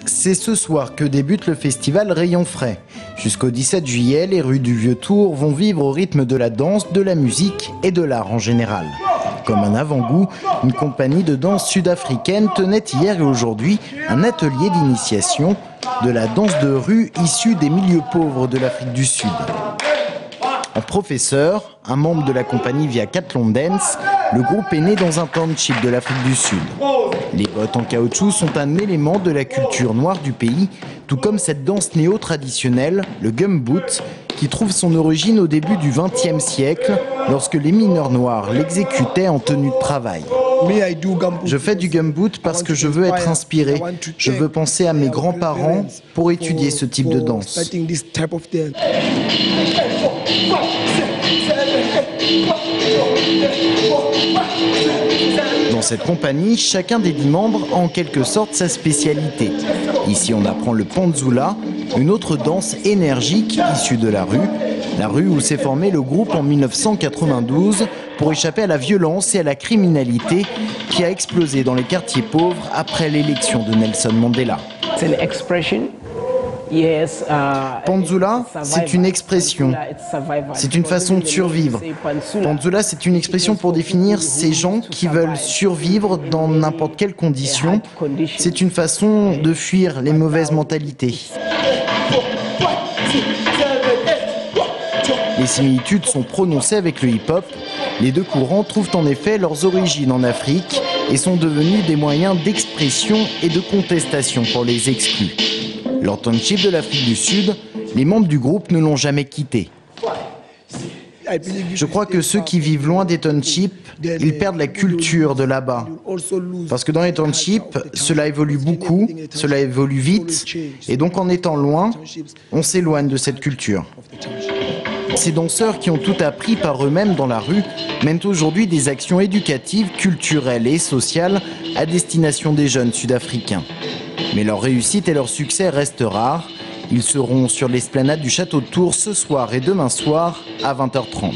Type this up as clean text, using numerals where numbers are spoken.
C'est ce soir que débute le festival Rayon Frais. Jusqu'au 17 juillet, les rues du Vieux-Tour vont vivre au rythme de la danse, de la musique et de l'art en général. Comme un avant-goût, une compagnie de danse sud-africaine tenait hier et aujourd'hui un atelier d'initiation de la danse de rue issue des milieux pauvres de l'Afrique du Sud. En professeur, un membre de la compagnie via Cathlon Dance, le groupe est né dans un township de l'Afrique du Sud. Les bottes en caoutchouc sont un élément de la culture noire du pays, tout comme cette danse néo-traditionnelle, le gumboot, qui trouve son origine au début du XXe siècle, lorsque les mineurs noirs l'exécutaient en tenue de travail. Je fais du gumboot parce que je veux être inspiré, je veux penser à mes grands-parents pour étudier ce type de danse. Dans cette compagnie, chacun des 10 membres a en quelque sorte sa spécialité. Ici, on apprend le panzula, une autre danse énergique issue de la rue où s'est formé le groupe en 1992 pour échapper à la violence et à la criminalité qui a explosé dans les quartiers pauvres après l'élection de Nelson Mandela. Panzula, c'est une expression, c'est une façon de survivre. Panzula, c'est une expression pour définir ces gens qui veulent survivre dans n'importe quelle condition. C'est une façon de fuir les mauvaises mentalités. Les similitudes sont prononcées avec le hip-hop. Les deux courants trouvent en effet leurs origines en Afrique et sont devenus des moyens d'expression et de contestation pour les exclus. Leur township de l'Afrique du Sud, les membres du groupe ne l'ont jamais quitté. Je crois que ceux qui vivent loin des townships, ils perdent la culture de là-bas. Parce que dans les townships, cela évolue beaucoup, cela évolue vite, et donc en étant loin, on s'éloigne de cette culture. Ces danseurs qui ont tout appris par eux-mêmes dans la rue mènent aujourd'hui des actions éducatives, culturelles et sociales à destination des jeunes sud-africains. Mais leur réussite et leur succès restent rares. Ils seront sur l'esplanade du château de Tours ce soir et demain soir à 20h30.